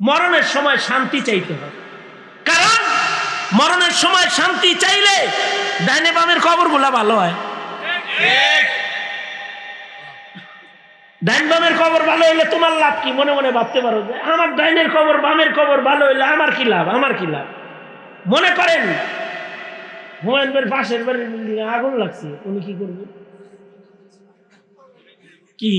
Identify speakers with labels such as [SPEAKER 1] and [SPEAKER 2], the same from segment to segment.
[SPEAKER 1] মরণের সময় শান্তি চাইতে হবে, কারণ মরণের সময় শান্তি চাইলে ডাইনে বামের কবরগুলা ভালো হয়। ডাইন বামের কবর ভালো হইলে তোমার লাভ কি? মনে মনে ভাবতে পারো যে আমার ডাইনের কবর বামের কবর ভালো হইলে আমার কি লাভ, আমার কি লাভ। মনে করেন হুমায়ুন ভাইয়ের পাশের বাড়ির বিল্ডিং আগুন লাগছে, উনি কি করবে? কি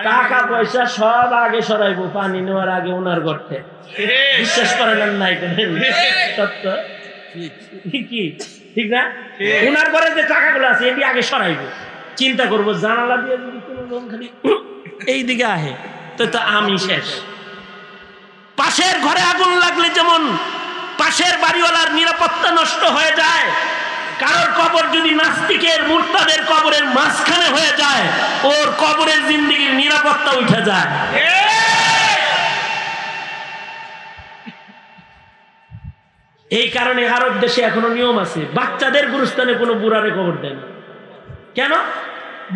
[SPEAKER 1] টাকা পয়সা সব আগে সরাইবো পানি নেওয়ার আগে ওনার গর্তে। বিশ্বাস করেন নাই সত্য কি ঠিক না? ওনার ঘরে যে টাকাগুলো আছে এটি আগে সরাইবো, চিন্তা করবো জানালা দিয়ে যদি কোনো লোক খালি এই দিকে আহে তো তো আমি শেষ। পাশের ঘরে আগুন লাগলে যেমন পাশের বাড়িওয়ালার নিরাপত্তা নষ্ট হয়ে যায়, কারোর কবর যদি নাস্তিকের মুরতাদের কবরের মাঝখানে হয়ে যায়, ওর কবরের জিন্দেগির নিরাপত্তা উঠে যায়। এই কারণে আরব দেশে এখনো নিয়ম আছে, বাচ্চাদের গুরুস্থানে কোনো বুড়ারে কবর দেয় না। কেন?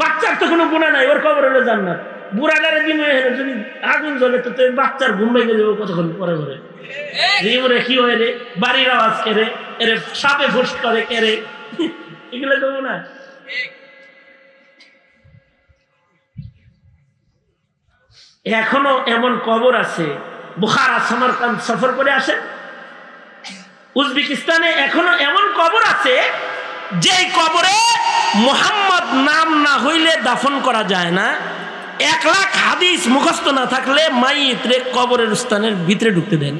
[SPEAKER 1] বাচ্চার তো কোনো গুণা নাই, ওর কবর হলো জান্নাত। বুড়াটারে দিন যদি আগুন জ্বলে তো বাচ্চার ঘুম ভেঙে যাবো কতক্ষণ পরে ঘরে। কি হয় রে, বাড়ির আওয়াজ কেড়ে এরে সাপে ফুস করে কেড়ে, এগুলো দেবো না। এখনো এমন কবর আছে, বুখারা সমরকান্দ সফর করে আসে, উজবেকিস্তানে এখনো এমন কবর আছে যে কবরে মুহাম্মদ নাম না হইলে দাফন করা যায় না। 1 লাখ হাদিস মুখস্থ না থাকলে মাইয়িতরে কবরের স্থানের ভিতরে ঢুকতে দেন।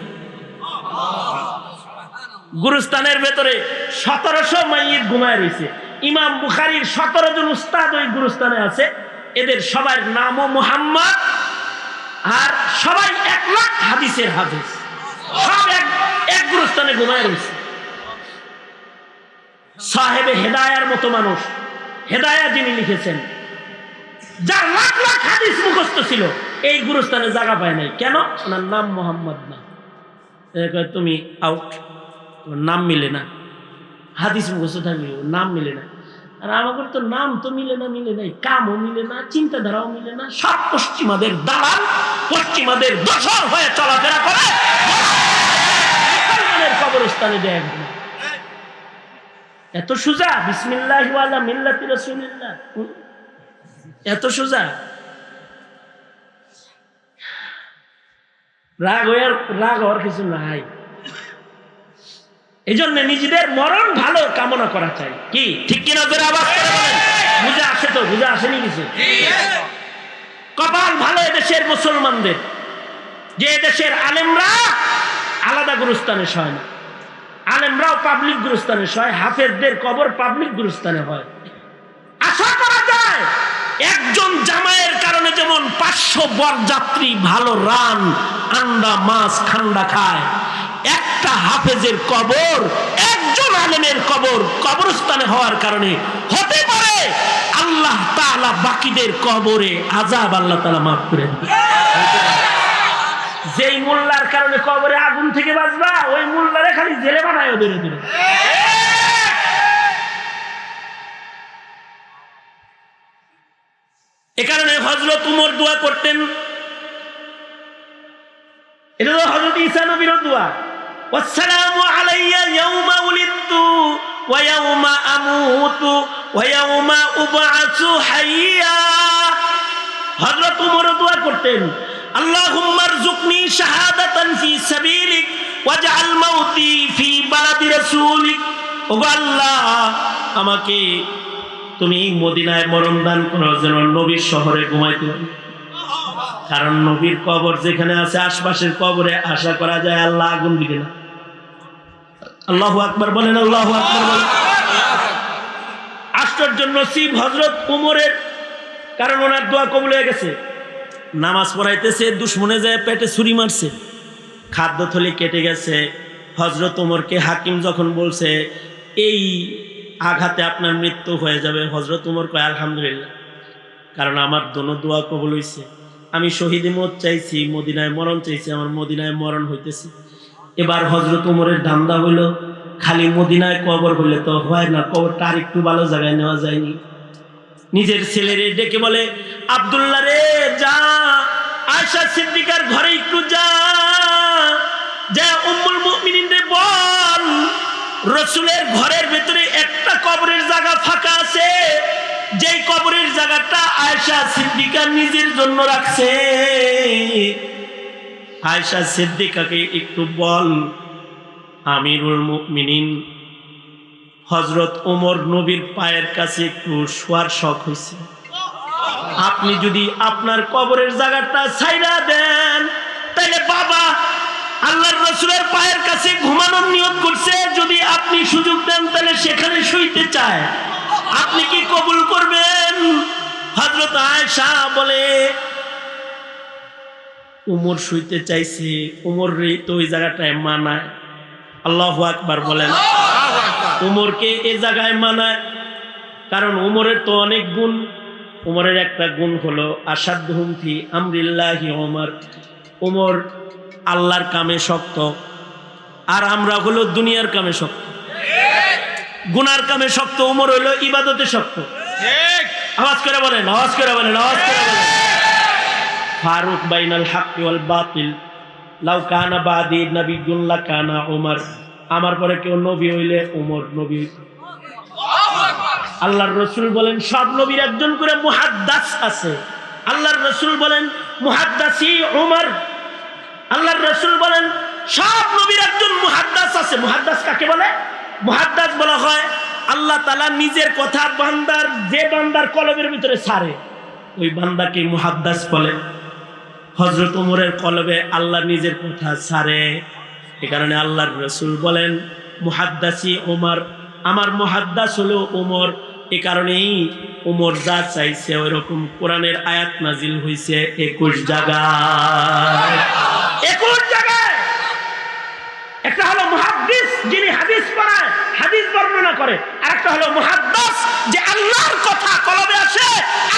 [SPEAKER 1] গুরুস্থানের ভেতরে 1700 মাইয়িত ঘুমায় রয়েছে। ইমাম বুখারীর 17 জন উস্তাদ ওই গুরুস্থানে আছে, এদের সবার নামও মুহাম্মদ, আর সবাই 1 লাখ হাদিসের হাফেজ, সব এক গুরুস্থানে ঘুমায় রয়েছে। সাহেবে হেদায়ার মতো মানুষ, হেদায়া যিনি লিখেছেন, যার লাখ লাখ হাদিস মুখস্থ ছিল, এই গুরুস্থানে জায়গা পায় নাই। কেন? ওনার নাম মোহাম্মদ না। তুমি আউট, তোমার নাম মিলে না, হাদিস মুখস্থ থাকলে নাম মিলে না। আর আমাদের তো নাম তো মিলে নাই, কামও মিলে না, চিন্তাধারাও মিলে না। সব পশ্চিমাদের দালাল, পশ্চিমাদের দোসর হয়ে চলাফেরা করে, মুসলমানের কবরস্থানে দেয়। এত সোজা বিসমিল্লাহি ওয়ালা মিল্লাতি রাসূলিল্লাহ, এত সোজা। রাগ হওয়ার কিছু নাই। এই জন্য নিজেদের মরণ ভালো কামনা করা চাই, কি ঠিক কিনা? জোরে আওয়াজ করে বলেন। বুঝে আসে তো? বুঝে আসেনি কিছু? কপাল ভালো এদেশের মুসলমানদের যে এদেশের আলেমরা আলাদা গুরুস্থানে শয় না, আলেমরাও পাবলিক গুরুস্থানে শয়, হাফেজদের কবর পাবলিক গুরুস্থানে হয়। আশা করা যায় একজন জামাইয়ের কারণে যেমন 500 বরযাত্রী ভালো রান, আন্ডা, মাছ, ঠান্ডা খায়, একটা হাফেজের কবর, একজন আলেমের কবর কবরস্থানে হওয়ার কারণে হতে পারে আল্লাহ তাআলা বাকিদের কবরে আযাব আল্লাহ তাআলা মাফ করে দেন। যেই মোল্লার কারণে কবরে আগুন থেকে বাঁচবা, ওই মোল্লারে খালি জেলে বানায় ধরে ধরে। এ কারণে হযরত উমর দোয়া করতেন, এটা তো হযরত ঈসা নবীর দোয়া, ওয়াসসালামু আলাইয়া ইয়াউমা উলিদতু ওয়া ইয়াউমা আমুতু ওয়া ইয়াউমা উবআসু হাইয়া। হযরত উমর দোয়া করতেন, আল্লাহুম্মা রযুকনি শাহাদাতান ফি সাবিলিক ওয়াজআল মাউতি ফি বালাদি রাসূলিক। ওগো আল্লাহ, আমাকে তুমি মদিনায় মরণ দান করো, যেন নবীর শহরে ঘুমাইতে পারি। কারণ নবীর কবর যেখানে আছে, আশপাশের কবরে আশা করা যায় আল্লাহ আগুন দিবে না। আল্লাহু আকবার বলেন, আল্লাহু আকবার বলেন। আশ্চর্য নসিব হযরত উমরের, কারণ ওনার দোয়া কবুল হয়ে গেছে। নামাজ পড়াইতেছে, দুশমনে যায় পেটে ছুরি মারছে, খাদ্য থলি কেটে গেছে। হযরত উমরকে হাকিম যখন বলছে এই আঘাতে আপনার মৃত্যু হয়ে যাবে, হযরত উমর কয় আলহামদুলিল্লাহ, কারণ আমার দোনো দোয়া কবুল হইছে। আমি শহীদ মত চাইছি, মদিনায় মরণ চাইছি, আমার মদিনায় মরণ হইতেছে। এবার হযরত উমরের ধান্দা হইল, খালি মদিনায় কবর হইলে তো হয় না, কবরটা আর একটু ভালো জায়গায় নেওয়া যায়নি। নিজের ছেলেরে ডেকে বলে, আব্দুল্লাহ রে যা, আয়েশা সিদ্দিকার ঘরেই ফাঁকা আছে, যেই কবরের জায়গাটা আয়েশা সিদ্দিকা নিজের জন্য রাখছে। আয়েশা সিদ্দিকাকে একটু বল, আমিরুল মুমিনিন হযরত ওমর নবীর পায়ের কাছে একটু শোয়ার শখ হয়েছে, আপনি যদি আপনার কবরের জায়গাটা ছাইরা দেন, তাহলে বাবা আল্লাহর রাসূলের পায়ের কাছে ঘুমানোর নিয়ত করছে, যদি আপনি সুযোগ দেন তাহলে সেখানে শুইতে চায়, আপনি কি কবুল করবেন? হযরত আয়েশা বলে, উমর শুইতে চাইছে, উমর তো ওই জায়গাটায় মানায়। আল্লাহু আকবার বলেন। উমরকে এই জায়গায় মানায়, কারণ উমরের তো অনেক গুণ। উমরের একটা গুণ হলো আসাদহুম ফি আমরিল্লাহি উমর, উমর আল্লাহর কামে শক্ত, আর আমরা হলো দুনিয়ার কামে শক্ত, গুনার কামে শক্ত। উমর হইল ইবাদতে শক্ত। আওয়াজ করে বলেন, আওয়াজ করে বলেন, আওয়াজ করে বলেন। ফারুক বাইনাল হক ওয়াল বাতিল, লাউ কানা বাদি নবিয়্যুন লাকানা উমর, আমার পরে কেউ নবী হইলে উমর নবী। আল্লাহর রাসূল বলেন সব নবীর একজন করে মুহাদ্দাস আছে। আল্লাহর রাসূল বলেন মুহাদ্দাসি উমর। আল্লাহর রাসূল বলেন সব নবীর একজন মুহাদ্দাস আছে। মুহাদ্দাস কাকে বলে? মুহাদ্দাস বলা হয় আল্লাহ তাআলা নিজের কথা বান্দার, যে বান্দার কলবের ভিতরে ছাড়ে, ওই বান্দাকে মুহাদ্দাস বলে। হযরত ওমরের কলবে আল্লাহ নিজের কথা ছাড়ে, এই কারণে আল্লাহর রাসূল বলেন মুহাদ্দাসি ওমর, আমার মুহাদ্দাস হলো ওমর। এই কারণেই ওমর যা চাইছে ওই রকম কোরআনের আয়াত নাজিল হয়েছে 21 জায়গায়। 21 জায়গায়। একটা হলো মুহাদ্দিস, যিনি হাদিস পড়ায়, হাদিস বর্ণনা করে, আর একটা হলো মুহাদ্দাস, যে আল্লাহর কথা কলবে আসে,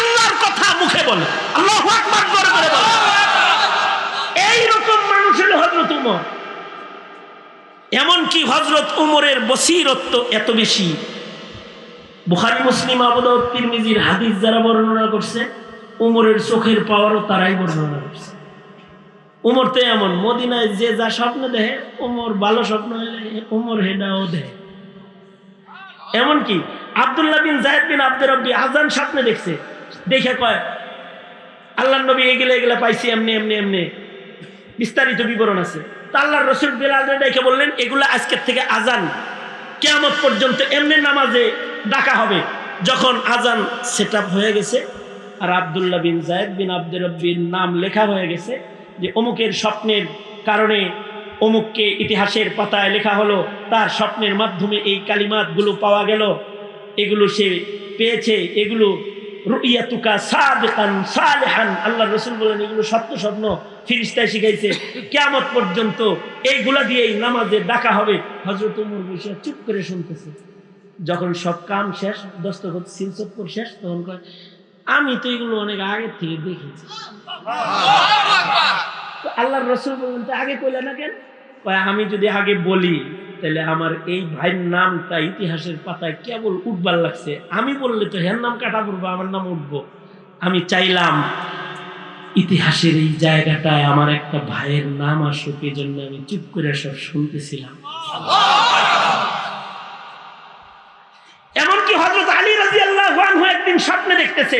[SPEAKER 1] আল্লাহর কথা মুখে বলে। আল্লাহু আকবার করে বলে। এইরকম মানুষ হলো হযরত ওমর। এমনকি হযরত ওমরের বসিরত এত বেশি, বুখারী মুসলিম আবু দাউদ তিরমিজির হাদিস যারা বর্ণনা করছে, ওমরের চোখের পাওয়ারও তারাই বর্ণনা করছে। ওমর তো এমন, মদিনায় যে যা স্বপ্ন দেখে, ওমর ভালো স্বপ্ন হলে ওমর হেডাও দেয়। এমনকি আব্দুল্লাহ বিন যায়েদ বিন আব্দুর রব্বি আযান স্বপ্নে দেখছে, দেখে কয় আল্লাহর নবী এগুলা পাইছি এমনি এমনি এমনি, বিস্তারিত বিবরণ আছে। তা আল্লাহর রাসূল বেলালকে ডেকে বললেন এগুলা আজকের থেকে আযান, কিয়ামত পর্যন্ত এমনি নামাজে ডাকা হবে। যখন আযান সেটআপ হয়ে গেছে আর আব্দুল্লাহ বিন যায়েদ বিন আব্দুর রব্বির নাম লেখা হয়ে গেছে, যে অমুকের স্বপ্নের কারণে অমুককে ইতিহাসের পাতায় লেখা হলো, তার স্বপ্নের মাধ্যমে এই কালিমাতগুলো পাওয়া গেল, এগুলো সে পেয়েছে, এগুলো রুইয়াতুকা সাদিকান সালিহান। আল্লাহর রাসূল বলেন এগুলো সত্য স্বপ্ন, ফেরেশতায় শিখাইছে, কিয়ামত পর্যন্ত এইগুলা দিয়েই নামাজে ডাকা হবে। হযরত ওমর বসে চুপ করে শুনতেছে। যখন সব কাম শেষ, দস্তখত সিলসপ্পর শেষ, তখন কয় আমি তো এগুলো অনেক আগে থেকে দেখেছি। আল্লাহর রাসূল বলেন তো আগে কইলা না কেন? কয় আমি যদি আগে বলি তাহলে আমার এই ভাইয়ের নামটা ইতিহাসের পাতায় কেবল উঠবার লাগছে, আমি বললে তো হের নাম কাটা পড়বো, আমার নাম উঠবো। আমি চাইলাম ইতিহাসের এই জায়গাটায় আমার একটা ভাইয়ের নাম আসুক, এই জন্য আমি চুপ করে সব শুনতেছিলাম। এমনকি হযরত আলী রাদিয়াল্লাহু আনহু একদিন স্বপ্নে দেখতেছে,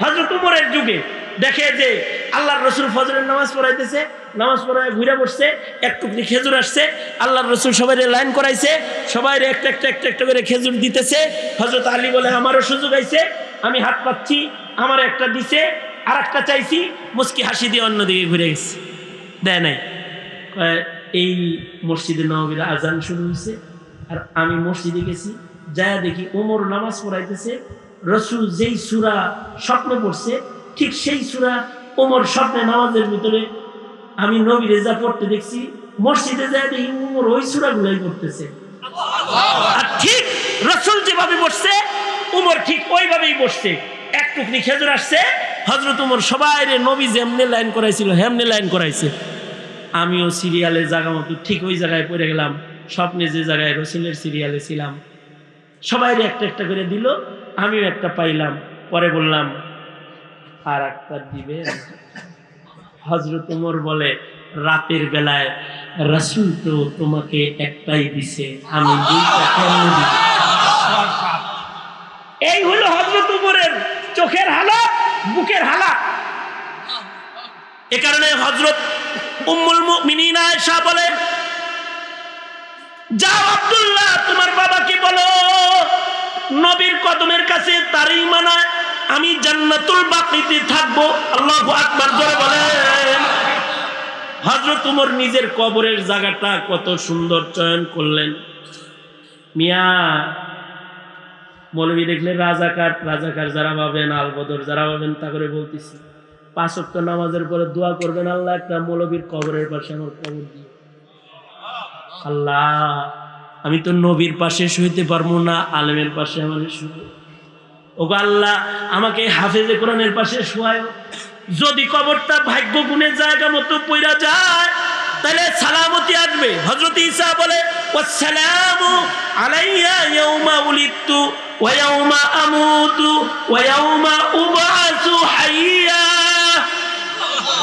[SPEAKER 1] হযরত ওমরের যুগে দেখে যে আল্লাহর রাসূল ফজরের নামাজ পড়াইতেছে, নামাজ পড়ায় ঘুরে বসছে, একটুকনি খেজুর আসছে, আল্লাহর রাসূল সবাইরে লাইন করাইছে, সবাইরে একটা একটা একটা একটা করে খেজুর দিতেছে। হযরত আলী বলে আমারও সুযোগ আইছে, আমি হাত পাচ্ছি, আমার একটা দিছে, আর একটা চাইছি, মুস্কি হাসি দিয়ে অন্যদিকে ঘুরে গেছে, দেয় নাই। এই মসজিদে নববীর আজান শুরু হয়েছে, আর আমি মসজিদে গেছি, যা দেখি ওমর নামাজ পড়াইতেছে, রাসূল যেই সূরা স্বপ্ন পড়ছে ঠিক সেই সূরা ওমর স্বপ্নে নামাজের ভিতরে আমি নবী রেজা পড়তে দেখছি। মসজিদে যায় দেখি ওমর ওই সূরাগুলাই পড়তেছে, আর ঠিক রাসূল যেভাবে পড়ছে ওমর ঠিক ওইভাবেই পড়ছে। এক টুকরি খেজুর আসছে, হযরত ওমর সবাইরে নবী যেমনে লাইন করাইছিল হেমনে লাইন করাইছে। আমিও সিরিয়ালের জায়গা মতো ঠিক ওই জায়গায় পড়ে গেলাম, স্বপ্নে যে জায়গায় রাসূলের সিরিয়ালে ছিলাম। সবাইরে একটা একটা করে দিল, আমিও একটা পাইলাম। পরে বললাম আর একটা দিবে। হযরত ওমর বলে রাতের বেলায় রাসূল তো তোমাকে একটাই দিছে, আমি দুইটা কেন দিব? এই হলো হযরত উমরের চোখের হালাত, বুকের হালাত। এ কারণে হযরত উম্মুল মুমিনিন আয়েশা বলেন, যাও আব্দুল্লাহ তোমার বাবাকে বলো নবীর কদমের কাছে তারই মানায় আমি জান্নাতুল বাকিতে থাকবো। আল্লাহু আকবার জোরে বলেন। হযরত উমর নিজের কবরের জায়গাটা কত সুন্দর চয়ন করলেন। মিয়া মৌলবী দেখলে রাজাকার রাজাকার যারা পাবেন, আলবদর যারা পাবেন, তা করে বলতেছি 5 ওয়াক্ত নামাজের পরে দোয়া করবেন, আল্লাহ একটা মৌলবীর কবরের পাশে আমার কবর দিয়ে। আল্লাহ আমি তো নবীর পাশে শুইতে পারবো না, আলেমের পাশে আমার শুয়ে। ওগো আল্লাহ আমাকে হাফেজে কোরআনের পাশে শোয়ায়। যদি কবরটা ভাগ্য গুণে জায়গা মতো পইরা যায় তাহলে সালামতি আসবে। হযরত ঈসা বলে ওয়াসসালামু আলাইয়া ইয়াউমা উলিদতু ওয়া ইয়াউমা আমুতু ওয়া ইয়াউমা উবআসু হাইয়া।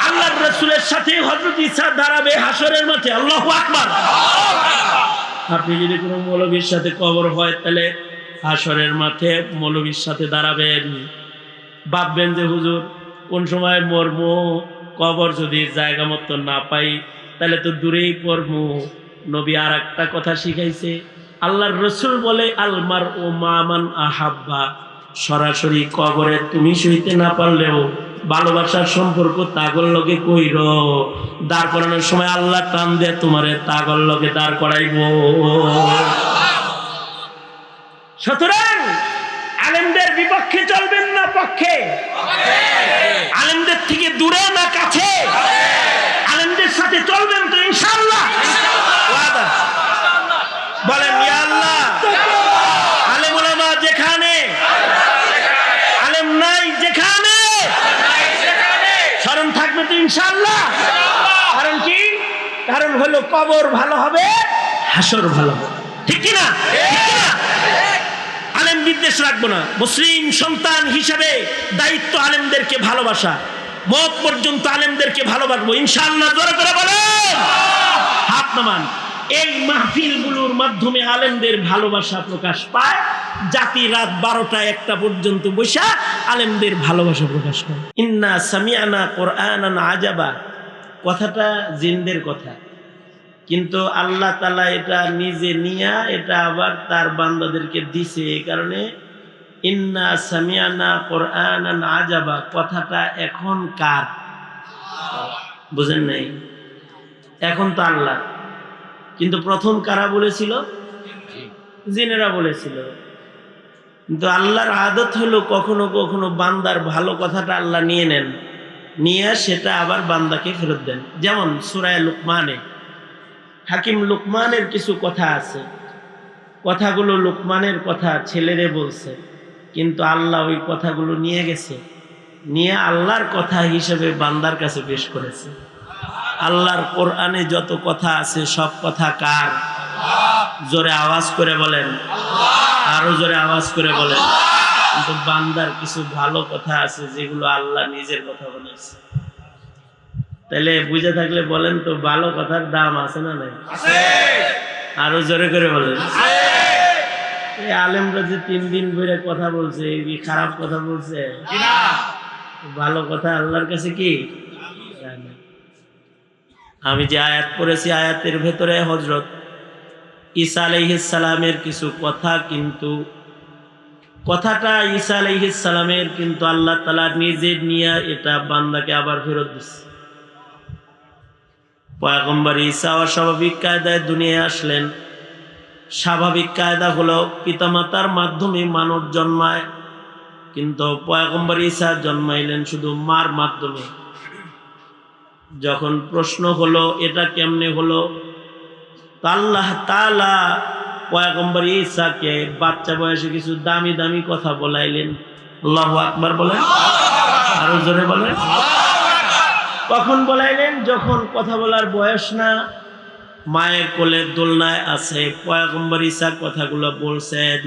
[SPEAKER 1] আল্লাহর রাসূলের সাথে হযরত ঈসা দাঁড়াবে হাসরের মাঠে। আল্লাহু আকবার। আপনি যদি কোনো মৌলবীর সাথে কবর হয় তাহলে হাসরের মাঠে মৌলবীর সাথে দাঁড়াবেন। ভাববেন যে হুজুর কোন সময় মরবো, কবর যদি জায়গা মতো না পাই তাহলে তো দূরেই পড়বো। নবী আর একটা কথা শিখাইছে, আল্লাহর রাসূল বলে আলমার ও মামান আহাব্বা। সরাসরি কবরে তুমি শুইতে না পারলেও ভালোবাসার সম্পর্ক তাগর লগে কইর, দাঁড় করানোর সময় আল্লাহ টান দিয়ে তোমারে তাগর লগে দাঁড় করাইব। সুতরাং আলেমদের বিপক্ষে চলবেন না পক্ষে? আলেমদের থেকে দূরে না কাছে? আলেমদের সাথে চলবেন তো ইনশাআল্লাহ? ওয়াদা বলেন ইয়া আল্লাহ। আলেম ওলামা যেখানে, আলেম নাই যেখানে, স্মরণ থাকবে তো ইনশাআল্লাহ। কারণ কি? কারণ হলো কবর ভালো হবে, হাসর ভালো হবে। ঠিক কি না? আলেম বিদ্বেষ রাখবো না। মুসলিম সন্তান হিসেবে দায়িত্ব আলেমদেরকে ভালোবাসা, মত পর্যন্ত আলেমদেরকে ভালোবাসবো ইনশাআল্লাহ। জোরে করে বলেন, হাত নামান। এই মাহফিলগুলোর মাধ্যমে আলেমদের ভালোবাসা প্রকাশ পায়। জাতি রাত 12টা 1টা পর্যন্ত বসা আলেমদের ভালোবাসা প্রকাশ পায়। ইন্না সামিআনা কুরআনান আজাবা, কথাটা জিনদের কথা, কিন্তু আল্লাহ তাআলা এটা নিজে নিয়া এটা আবার তার বান্দাদেরকে দিছে। এই কারণে ইন্না সামিআনা কুরআনান আজাবা কথাটা এখন কার? বুঝেন নাই? এখন তো আল্লাহ, কিন্তু প্রথম কারা বলেছিল? জিনেরা বলেছিল। কিন্তু আল্লাহর আদত হলো কখনো কখনো বান্দার ভালো কথাটা আল্লাহ নিয়ে নেন, নিয়ে সেটা আবার বান্দাকে ফেরত দেন। যেমন সূরা লুকমানে হাকিম লুকমানের কিছু কথা আছে, কথাগুলো লুকমানের কথা ছেলেরে বলছে, কিন্তু আল্লাহ ওই কথাগুলো নিয়ে গেছে, নিয়ে আল্লাহর কথা হিসেবে বান্দার কাছে পেশ করেছে। আল্লাহর কোরআনে যত কথা আছে সব কথা কার? জোরে আওয়াজ করে বলেন, আরো জোরে আওয়াজ করে বলেন। কিন্তু বান্দার কিছু ভালো কথা আছে যেগুলো আল্লাহ নিজের কথা বলেছে। তাহলে বুঝে থাকলে বলেন তো, ভালো কথার দাম আছে না নাই? আরো জোরে করে বলেন। এই আলেমরা যে 3 দিন ধরে কথা বলছে, এই খারাপ কথা বলছে, ভালো কথা আল্লাহর কাছে কি? আমি যে আয়াত পড়েছি, আয়াতের ভেতরে হযরত ঈসা আলাইহিস সালামের কিছু কথা, কিন্তু কথাটা ঈসা আলাইহিস সালামের, কিন্তু আল্লাহ তাআলা নিজে নিয়ে এটা বান্দাকে আবার ফেরত দিচ্ছে। পয়গম্বর ঈসা অস্বাভাবিক কায়দায় দুনিয়ায় আসলেন। স্বাভাবিক কায়দা হলো পিতামাতার মাধ্যমে মানুষ জন্মায়, কিন্তু পয়গম্বর ঈসা জন্মাইলেন শুধু মার মাধ্যমে। যখন প্রশ্ন হলো এটা কেমনে হলো, আল্লাহ তাআলা পয়গম্বর ঈসাকে বাচ্চা বয়সে কিছু দামি দামি কথা বলাইলেন। আল্লাহু আকবার বলেন, আরো জোরে বলেন। কখন বলাইলেন? যখন কথা বলার বয়স না, মায়ের কোলে দোলনায় আছে, পয়গম্বর ঈসা কথাগুলো বলছেন।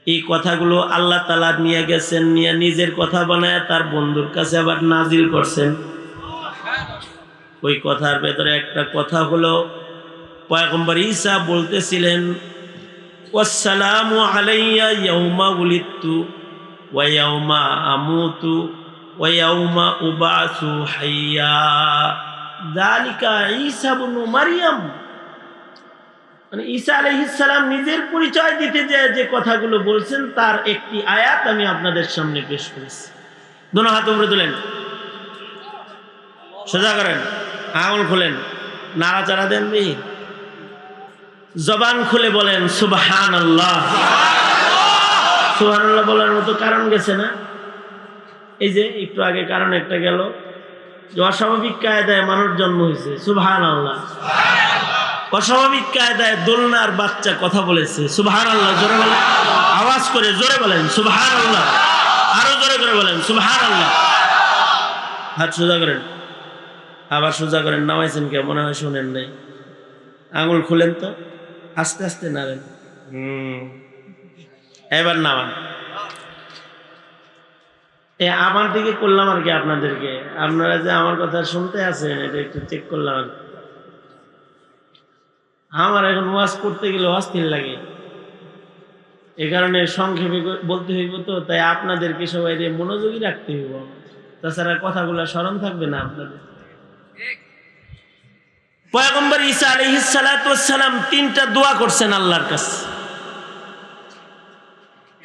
[SPEAKER 1] এই কথাগুলো আল্লাহ তাআলা নিয়ে গেছেন, নিয়ে নিজের কথা বানায় তার বন্ধুর কাছে আবার নাজিল করছেন। ওই কথার ভেতরে একটা কথা হলো, পয়গম্বর ঈসা বলতেছিলেন ওয়াসসালামু আলাইয়া ইয়াউমা উলিদতু ওয়া ইয়াউমা আমুতু ওয়া ইয়াউমা উবআসু হাইয়া যালিকা ঈসা ইবনু মারইয়াম। মানে ঈসা আলাইহিস সালাম নিজের পরিচয় দিতে যে কথাগুলো বলছেন তার একটি আয়াত আমি আপনাদের সামনে পেশ করেছি। দোনো হাত উপরে তুলেন, সোজা করেন, আঙুল খোলেন, নাড়াচাড়া দেন, জবান খুলে বলেন সুবহানাল্লাহ। সুবহানাল্লাহ বলার মতো কারণ গেছে না? এই যে একটু আগে কারণ একটা গেল যে অস্বাভাবিক কায়দায় মানুষ জন্ম হয়েছে, সুবহানাল্লাহ। অস্বাভাবিক কায়দায় দোলনার বাচ্চা কথা বলেছে, সুবহানাল্লাহ। জোরে বলেন, আওয়াজ করে জোরে বলেন সুবহানাল্লাহ, আরো জোরে করে বলেন সুবহানাল্লাহ। হাত সোজা করেন, আবার সোজা করেন। নামাইছেন কে? মনে হয় শোনেন নাই। আঙুল খুলেন তো, আস্তে আস্তে নাড়েন। এবার নামান। আমার দিকে করলাম আর কি আপনাদেরকে, আপনারা যে আমার কথা শুনতে আছেন এটা একটু চেক করলাম আর কি। আমার এখন ওয়াজ করতে গেলে অস্থির লাগে, এ কারণে সংক্ষেপে বলতে হইব, তো তাই আপনাদেরকে সবাই মনোযোগী রাখতে হইব, তাছাড়া কথাগুলো স্মরণ থাকবে না আপনাদের। পয়গম্বর ঈসা আলাইহিস সালাতু ওয়াস সালাম 3টা দোয়া করছেন আল্লাহর কাছে,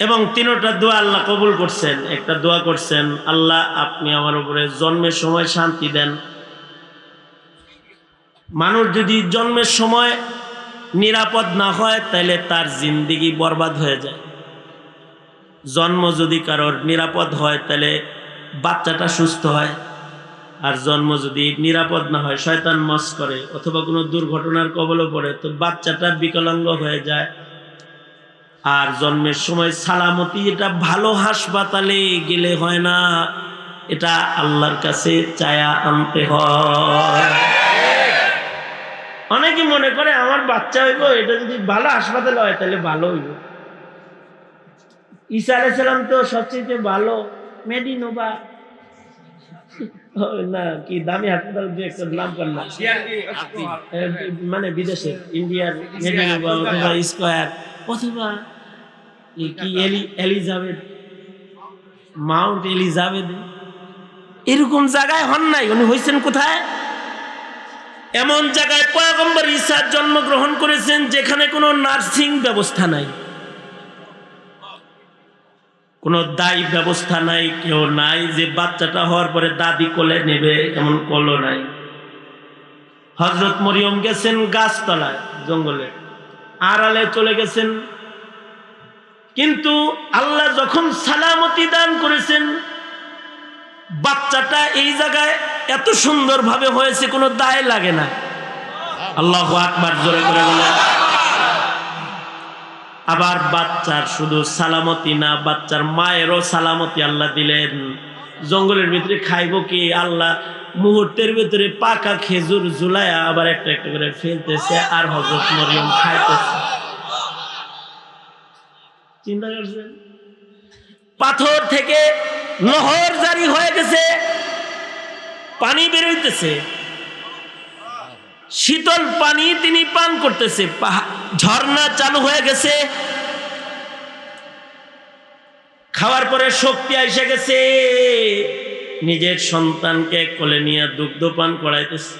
[SPEAKER 1] এবং 3টা দোয়া আল্লাহ কবুল করছেন। একটা দোয়া করছেন, আল্লাহ আপনি আমার উপরে জন্মের সময় শান্তি দেন। মানুষ যদি জন্মের সময় নিরাপদ না হয় তাহলে তার জিন্দেগি বরবাদ হয়ে যায়। জন্ম যদি কারোর নিরাপদ হয় তাহলে বাচ্চাটা সুস্থ হয়, আর জন্ম যদি নিরাপদ না হয়, শয়তান মস করে অথবা কোনো দুর্ঘটনার কবলে পড়ে, তো বাচ্চাটা বিকলাঙ্গ হয়ে যায়। আর জন্মের সময় সালামতি, এটা ভালো হাসপাতালে গেলে হয় না, এটা আল্লাহর কাছে চায়া আনতে হয়। অনেকে মনে করে আমার বাচ্চা হইব, এটা যদি ভালো হাসপাতাল হয় তাহলে ভালো হইব। ঈসা আলাইহিস সালাম তো সবচেয়ে ভালো মেডিনোভা না কি দামি হাসপাতাল দিয়ে একটা নাম করলাম, মানে বিদেশে ইন্ডিয়ার মেডিনোভা অথবা স্কয়ার অথবা কি এলিজাবেথ, মাউন্ট এলিজাবেথ, এরকম জায়গায় হন নাই। উনি হয়েছেন কোথায়? এমন জায়গায় পয়গম্বর ঈসা জন্মগ্রহণ করেছেন যেখানে কোনো নার্সিং ব্যবস্থা নাই, কোনো দায়ী ব্যবস্থা নাই, কেউ নাই যে বাচ্চাটা হওয়ার পরে দাদি কোলে নেবে, এমন কোলো নাই। হযরত মরিয়ম গেছেন গাছতলায়, জঙ্গলে আড়ালে চলে গেছেন, কিন্তু আল্লাহ যখন সালামতি দান করেছেন, বাচ্চাটা এই জায়গায় এত সুন্দরভাবে হয়েছে, কোনো দায় লাগে না। আল্লাহু আকবার, জোরে করে বলেন। আবার বাচ্চার শুধু সালামতি না, বাচ্চার মায়েরও সালামতি আল্লাহ দিলেন। জঙ্গলের ভিতরে খাইব কি, আল্লাহ মুহূর্তের ভিতরে পাকা খেজুর ঝুলায়া আবার একটা একটা করে ফেলতেছে, আর হযরত মরিয়ম খাইতেছে। চিন্তা করছেন? পাথর থেকে নহর জারি হয়ে গেছে, পানি বেরোইতেছে, শীতল পানি তিনি পান করতেছে, ঝর্ণা চালু হয়ে গেছে, খাওয়ার পরে শক্তি এসে গেছে, নিজের সন্তানকে কোলে নিয়ে দুগ্ধ পান করাইতেছে।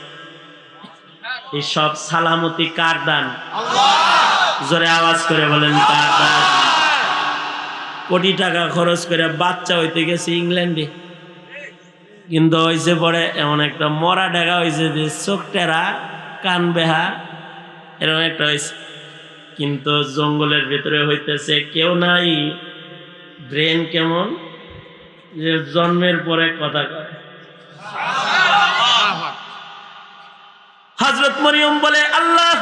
[SPEAKER 1] এই সব সালামতি কার দান? জোরে আওয়াজ করে বলেন কার দান? কোটি টাকা খরচ করে বাচ্চা হইতে গেছে ইংল্যান্ডে, কিন্তু হয়েছে পরে এমন একটা মরা ডেগা হয়েছে যে চোখ টেরা, কান বেহা, এরকম একটা হয়েছে। কিন্তু জঙ্গলের ভিতরে হইতেছে, কেউ নাই, ব্রেন কেমন যে জন্মের পরে কথা কয়। হযরত মরিয়ম বলে, আল্লাহ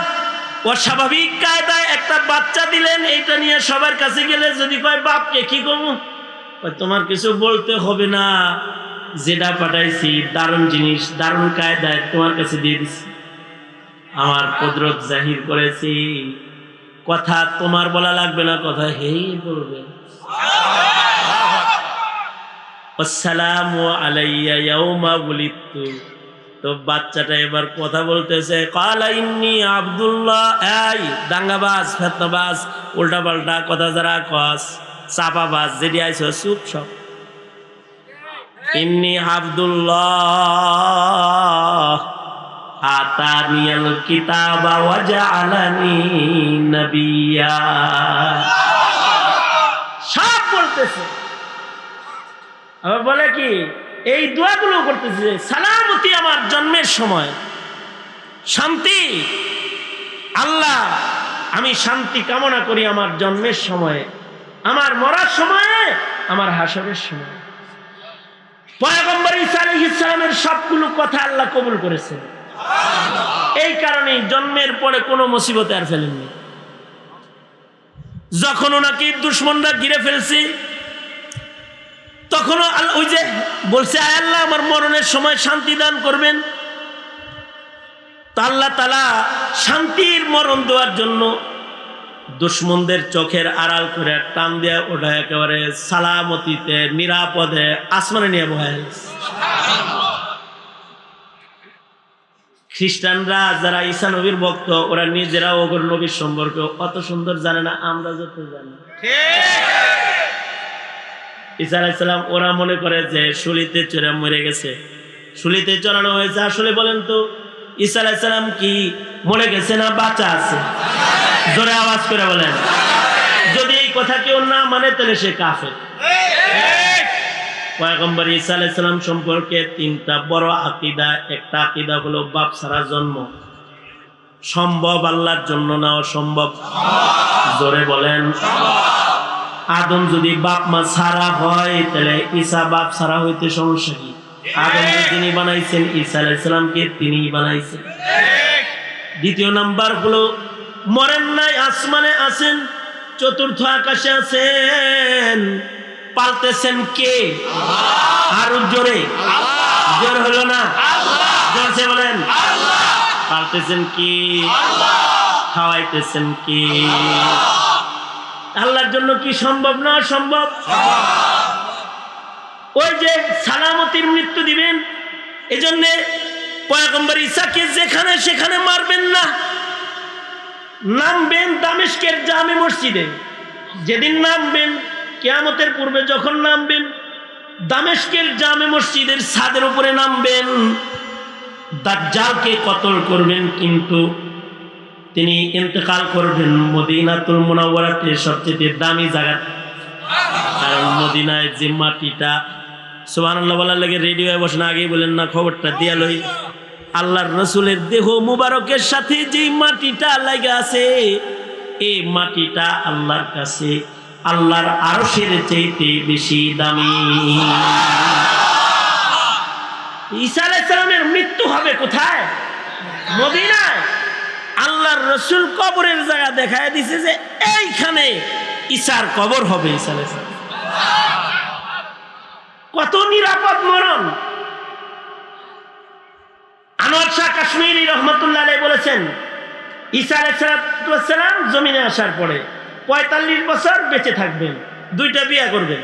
[SPEAKER 1] অস্বাভাবিক কায়দায় একটা বাচ্চা দিলেন, এইটা নিয়ে সবার কাছে গেলে যদি কয় বাপকে কি করবো, তোমার কিছু বলতে হবে না, যেটা পাঠাইছি দারুণ জিনিস, দারুণ কায়দায় তোমার কাছে দিয়ে দিছি, আমার কুদরত জাহির করেছি, কথা তোমার বলা লাগবে না, কথা হেই বলবে। আসসালামু আলাইয়া ইয়াউমা উলিদতু তো বাচ্চাটা এবার কথা বলতেছে, কালা ইন্নী আব্দুল্লাহ। এই দাঙ্গাবাজ, ফেতনাবাজ, উল্টা পাল্টা কথা যারা কস, চাপাবাজ, যেটি আইছো চুপ সব। ইন্নী আব্দুল্লাহ আতানিয়াল কিতাবা ওয়া জাআলানি নাবিয়্যা। সব বলতেছে। আবার বলে কি, এই দোয়াগুলো করতেছে, সালামতি আমার জন্মের সময়, শান্তি আল্লাহ, আমি শান্তি কামনা করি আমার জন্মের সময়ে, আমার মরার সময়ে, আমার হাসরের সময়। পয়গম্বর ঈসা আলাইহিস সালামের সবগুলো কথা আল্লাহ কবুল করেছেন। এই কারণেই জন্মের পরে কোনো মুসিবতে আর ফেলেননি। যখন ওনাকে দুশমনরা ঘিরে ফেলছে, তখনও ওই যে বলছে, আয় আল্লাহ আমার মরণের সময় শান্তি দান করবেন। তা আল্লাহ তাআলা শান্তির মরণ দেওয়ার জন্য দুশমনদের চোখের আড়াল করে টান দিয়ে ওটা একেবারে সালামতিতে নিরাপদে আসমানে নিয়ে বহায়। খ্রিস্টানরা যারা ঈসা নবীর ভক্ত, ওরা নিজেরা ওগর নবীর সম্পর্কে অত সুন্দর জানে না, আমরা যত জানি। ঈসা আলাইহিস সালাম ওরা মনে করে যে শুলিতে চড়ে মরে গেছে, শুলিতে চড়ানো হয়েছে। আসলে বলেন তো, ঈসা আলাইহিস সালাম কি মরে গেছে না বাঁচা আছে? জোরে আওয়াজ করে বলেন। যদি এই কথা কেউ না মানে তাহলে সে কাফের। পয়গম্বর ঈসা আলাইহিস সালাম সম্পর্কে তিনটা বড় আকীদা। একটা আকীদা হলো বাপ ছাড়া জন্ম, সম্ভব আল্লাহর জন্য না অসম্ভব? জোরে বলেন। আদম যদি বাপ মা ছাড়া হয়, তাহলে ঈসা বাপ ছাড়া হইতে সমস্যা কি? আদমকে তিনি বানাইছেন, ঈসা আলাইহিস সালামকে তিনি বানাইছেন। দ্বিতীয় নাম্বার হলো মরেন নাই, আসমানে আছেন, চতুর্থ আকাশে আছেন, পালতেছেন কে? আরো জোরে, জোর হলো না, জোরছে বলেন। পালতেছেন কি? খাওয়াইতেছেন কি? আল্লাহর জন্য কি সম্ভব না অসম্ভব? ওই যে সালামতির মৃত্যু দিবেন, এজন্য পয়গম্বর ঈসাকে যেখানে সেখানে মারবেন না। নামবেন দামেস্কের জামে মসজিদে, যেদিন নামবেন কিয়ামতের পূর্বে যখন নামবেন, দামেস্কের জামে মসজিদের ছাদের উপরে নামবেন, দাজ্জালকে কতল করবেন, কিন্তু তিনি ইন্তেকাল করবেন মদিনাতুল মুনাওয়ারাতে, সবচেয়ে দামি জায়গা। কারণ মদিনায় যে মাটিটা, সুবহানাল্লাহ বলার লাগে রেডি হয়ে বসেন, আগেই বলেন না খবরটা দিয়া লই। আল্লাহর রসুলের দেহ মুবারকের সাথে যে মাটিটা লাগা আছে, এই মাটিটা আল্লাহর কাছে আল্লাহর আরশের চাইতে বেশি দামি। ঈসা আলাইহিস সালামের মৃত্যু হবে কোথায়? মদিনায়। আল্লাহর রসুল কবরের জায়গা দেখায় দিছে যে এইখানে ঈসার কবর হবে। ঈসা আলাইহিস সালাম কত নিরাপদ মরণ। আনোয়ার শাহ কাশ্মীরি রহমতুল্লাহ আলাইহি বলেছেন, ঈসা আলাইহিস সালাম জমিনে আসার পরে 45 বছর বেঁচে থাকবেন, 2টা বিয়ে করবেন,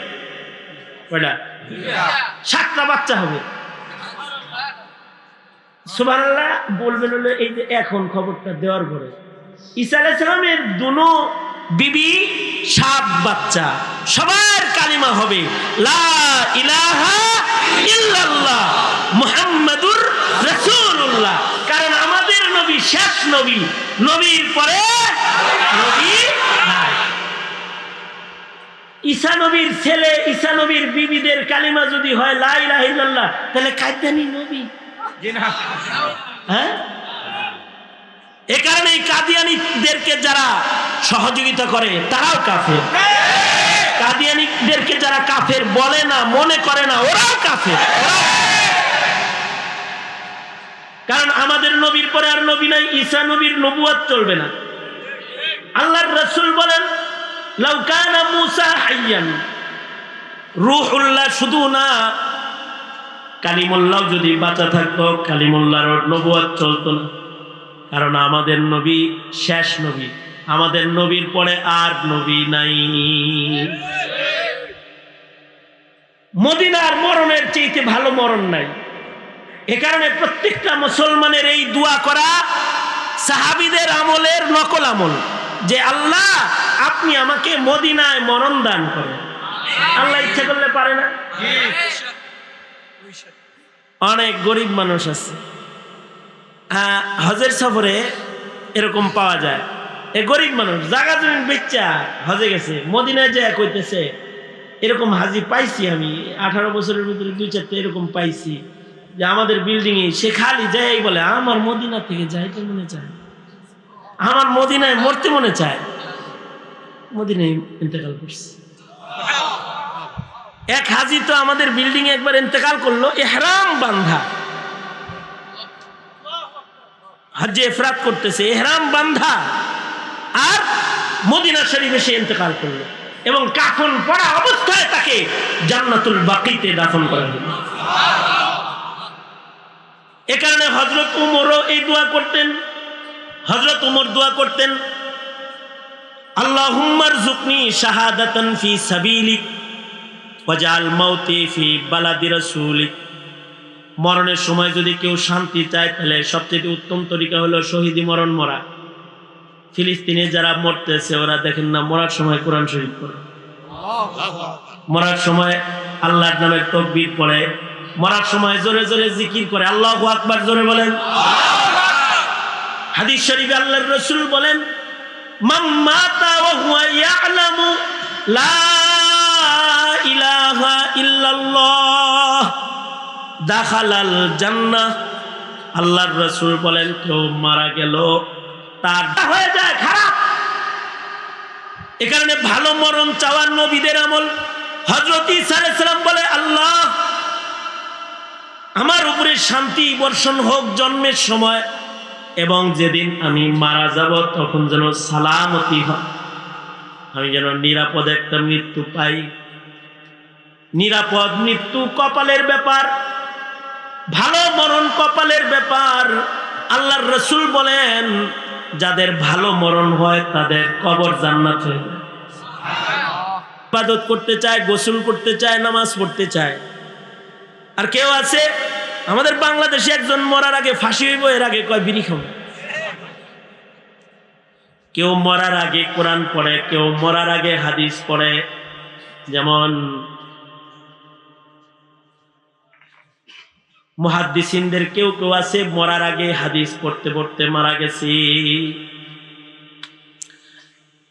[SPEAKER 1] কয়টা? 7টা বাচ্চা হবে। সুবহানাল্লাহ বলবেন হলো এই যে এখন খবরটা দেওয়ার পরে ঈসা আলাইহিস সালামের দুনো বিবি 7 বাচ্চা, সবার কালিমা হবে লা ইলাহা ইল্লাল্লাহ মুহাম্মাদুর রাসূলুল্লাহ। কারণ আমাদের নবী শেষ নবী, নবীর পরে নবী নাই। ঈসা নবীর ছেলে, ঈসা নবীর বিবিদের কালিমা যদি হয় লা ইলাহা ইল্লাল্লাহ, তাহলে কাদিয়ানী নবী? হ্যাঁ, এ কারণে কাদিয়ানীদেরকে যারা সহযোগিতা করে তারাও কাফের। কাদিয়ানীদেরকে যারা কাফের বলে না, মনে করে না, ওরাও কাফের। কারণ আমাদের নবীর পরে আর নবী নাই, ঈসা নবীর নবুয়ত চলবে না। আল্লাহর রাসূল বলেন, লাউ কানা মূসা হাইয়ান, রূহুল্লাহ শুধু না, কালিমুল্লাহ যদি বাঁচা থাকতো, কালিমুল্লাহর নবুয়ত চলতো না। কারণ আমাদের নবী শেষ নবী, আমাদের নবীর পরে আর নবী নাই। মদিনার মরণের চাইতে ভালো মরণ নাই। এ কারণে প্রত্যেকটা মুসলমানের এই দোয়া করা সাহাবীদের আমলের নকল আমল, যে আল্লাহ আপনি আমাকে মদিনায় মরণ দান করেন। আল্লাহ ইচ্ছা করলে পারে না? অনেক গরিব মানুষ আছে, হজের সফরে এরকম পাওয়া যায়। এ গরিব মানুষ জায়গা জমি বেচা হজে গেছে, মদিনায় যায় কইতেছে এরকম হাজি পাইছি আমি 18 বছরের ভিতরে 2-4টা এরকম পাইছি, যে আমাদের বিল্ডিং এ সে খালি যাই বলে আমার মদিনা থেকে যাইতে মনে চায়, আমার মদিনায় মরতে মনে চায়। মদিনায় ইন্তেকাল করছে। এক হাজি তো আমাদের বিল্ডিং এ একবার ইন্তেকাল করলো, ইহরাম বান্ধা, হজ্জে ইফরাত করতেছে, ইহরাম বান্ধা, আর মদিনা শরীফে সে ইন্তেকাল করলো এবং কাফন পরা অবস্থায় তাকে জান্নাতুল বাকিতে দাফন করা হলো। এ কারণে হযরত উমরও এই দোয়া করতেন। হযরত উমর দোয়া করতেন, আল্লাহুম্মা রযুকনি শাহাদাতান ফি সাবিলিক ওয়াজআল মাউতি ফি বালাদি রাসূলিক। মরণের সময় যদি কেউ শান্তি চায় তাহলে সবচেয়ে উত্তম তরিকা হলো শহীদি মরণ মরা। ফিলিস্তিনে যারা মরতেছে ওরা দেখেন না মরার সময় কোরআন শরীফ পড়ে, মরার সময় আল্লাহর নামের তাকবীর পড়ে, মরার সময় জোরে জোরে জিকির করে, আল্লাহু আকবার জোরে বলেন। হাদিস শরীফে আল্লাহর রাসূল বলেন, মান মাতা ওয়া হুয়া ইয়ালামু লা ইলাহা ইল্লাল্লাহ দাখালাল জান্নাহ। আল্লাহর রাসূল বলেন কেউ মারা গেল তার হয়ে যায় খারাপ। এ কারণে ভালো মরণ চাওয়ার নবীদের আমল। হযরত ঈসা আলাইহিস সালাম বলে, আল্লাহ আমার উপরে শান্তি বর্ষণ হোক জন্মের সময়, এবং যেদিন আমি মারা যাব তখন যেন সালামতি হয়, আমি যেন নিরাপদ একটা মৃত্যু পাই। নিরাপদ মৃত্যু কপালের ব্যাপার, ভালো মরণ কপালের ব্যাপার। আল্লাহর রাসূল বলেন যাদের ভালো মরণ হয় তাদের কবর জান্নাত হয়ে যায়। ইবাদত করতে চায়, গোসল করতে চায়, নামাজ পড়তে চায়। আর কেউ আছে আমাদের বাংলাদেশে একজন মরার আগে ফাঁসি হইব এর আগে কয় বিড়ি খাবো। কেউ মরার আগে কোরআন পড়ে, কেউ মরার আগে হাদিস পড়ে। যেমন মুহাদ্দিসিনদের কেউ কেউ আছে মরার আগে হাদিস পড়তে পড়তে মারা গেছে।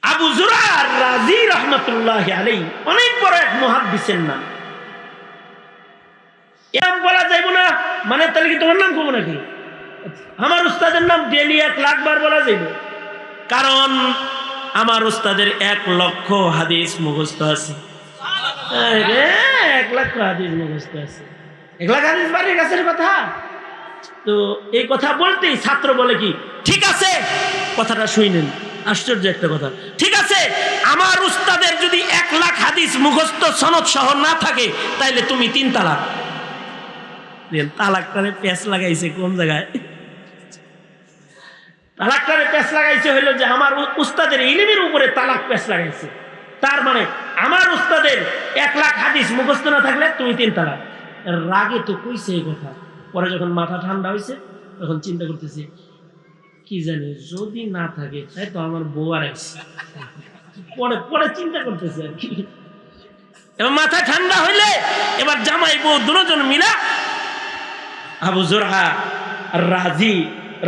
[SPEAKER 1] আবু যুরা রাজি রাহমাতুল্লাহি আলাইহি অনেক বড় এক মুহাদ্দিসের নাম। এম বলা যাইব না মানে তাহলে কি তোমার নাম কমো নাকি? আমার উস্তাদের নাম ডেলি 1 লাখ বার বলা যাইব, কারণ আমার উস্তাদের 1 লক্ষ হাদিস মুখস্থ আছে। 1 লাখ হাদিস মুখস্থ আছে। 1 লাখ হাদিস বাড়ির কাছের কথা। তো এই কথা বলতেই ছাত্র বলে কি, ঠিক আছে কথাটা শুনেন, আশ্চর্য একটা কথা। ঠিক আছে আমার উস্তাদের যদি 1 লাখ হাদিস মুখস্থ সনদ সহ না থাকে তাইলে তুমি 3 তালাক। তালাকটারে পেঁচ লাগাইছে কোন জায়গায়? তালাকটারে পেঁচ লাগাইছে হইলো যে আমার উস্তাদের ইলমের উপরে তালাক পেঁচ লাগাইছে। তার মানে আমার উস্তাদের 1 লাখ হাদিস মুখস্থ না থাকলে তুমি 3 তালাক। রাগে তো কইছে এই কথা, পরে যখন মাথা ঠান্ডা হয়েছে তখন চিন্তা করতেছে কি জানি যদি না থাকে তাই তো আমার বউ আর আইছে। পরে পরে চিন্তা করতেছে আর কি। এবার মাথা ঠান্ডা হইলে এবার জামাই বউ দুজন মিলা আবু যুরা রাজি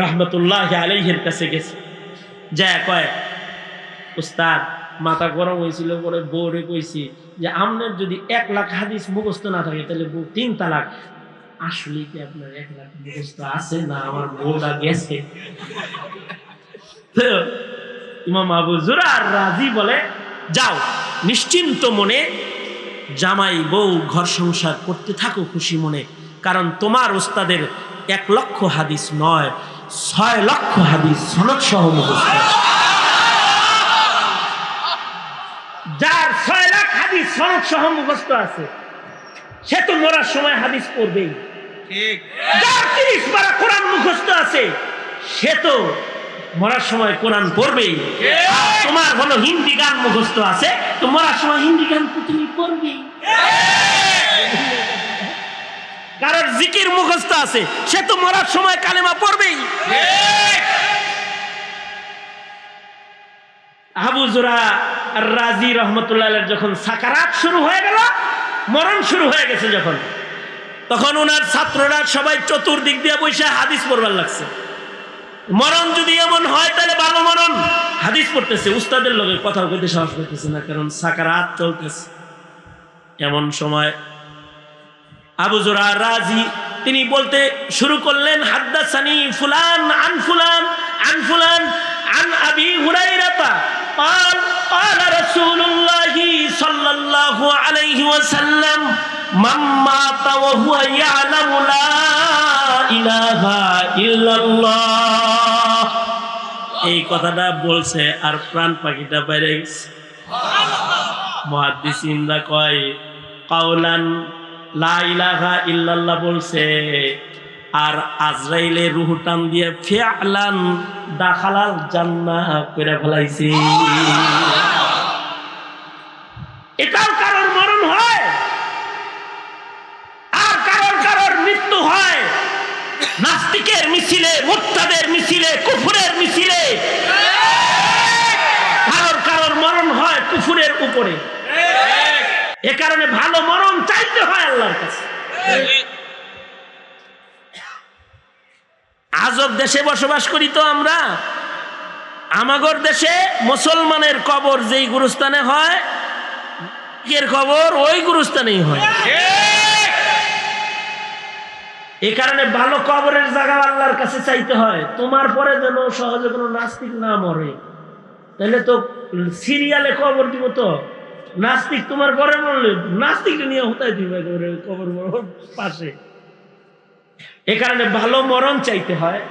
[SPEAKER 1] রাহমাতুল্লাহি আলাইহির কাছে গেছে। যা কয়, উস্তাদ মাথা গরম হয়েছিল, পরে বউরে কইছি যে আপনার যদি 1 লাখ হাদিস মুখস্থ না থাকে তাহলে বউ 3 তালাক। আসলে কি আপনার 1 লাখ মুখস্থ আছে না আমার বউটা গেছে? ইমাম আবু যুরা রাজি বলে, যাও নিশ্চিন্ত মনে জামাই বউ ঘর সংসার করতে থাকো খুশি মনে, কারণ তোমার উস্তাদের 1 লক্ষ হাদিস নয় 6 লক্ষ হাদিস সনদ সহ মুখস্থ। যার 6 লাখ হাদিস সনদ সহ মুখস্থ আছে সে তো মরার সময় হাদিস পড়বেই। ঠিক। যার 30 পারা কোরআন মুখস্থ আছে সে তো মরার সময় কোরআন পড়বেই। তোমার হলো হিন্দি গান মুখস্থ আছে, তো মরার সময় হিন্দি গান তুমি পড়বেই। কারোর জিকির মুখস্থ আছে, সে তো মরার সময় কালেমা পড়বেই। আবু যুরা আর রাজি রহমতুল্লাহ যখন সাকারাত শুরু হয়ে গেল, মরণ শুরু হয়ে গেছে যখন, তখন ওনার ছাত্ররা সবাই চতুর্দিক দিয়ে বসে হাদিস পড়বার লাগছে। মরণ যদি এমন হয় তাহলে ভালো মরণ। হাদিস পড়তেছে, উস্তাদের লগে কথা বলতে সাহস করতেছে না, কারণ সাকারাত চলতেছে। এমন সময় আবু যুরা রাজি তিনি বলতে শুরু করলেন, হাদ্দাসানি ফুলান আন ফুলান আন ফুলান আন আবি হুরায়রা قال قال رسول الله صلى الله عليه وسلم من مات وهو يعلم لا إله إلا الله। এই কথাটা বলছে আর প্রাণ পাখিটা বাইরে গেছে। মুহাদ্দিসিনরা কয় কাওলান লা ইলাহা ইল্লাল্লাহ বলছে, আর আজরাইলে রূহ টান দিয়ে ফিআলান দাখালাল জান্নাহ করে ফেলাইছে। এটাও কারোর মরণ হয়, আর কারোর মৃত্যু হয় নাস্তিকের মিছিলে, মুরতাদের মিছিলে, কুফরের মিছিলে। কারোর মরণ হয় কুফরের উপরে। এ কারণে ভালো মরণ চাইতে হয় আল্লাহর কাছে। আজব দেশে বসবাস করি তো আমরা। আমাগর দেশে মুসলমানের কবর যেই গুরুস্থানে হয়, এর কবর ওই গুরুস্থানেই হয়। এই কারণে ভালো কবরের জায়গা আল্লাহর কাছে চাইতে হয়। তোমার পরে যেন সহজে কোনো নাস্তিক না মরে, তাহলে তো সিরিয়ালে কবর দিব। তো নাস্তিক তোমার পরে মরলে নাস্তিক নিয়ে হতাই দিবে কবর পাশে। এ কারণে ভালো মরণ চাইতে হয়।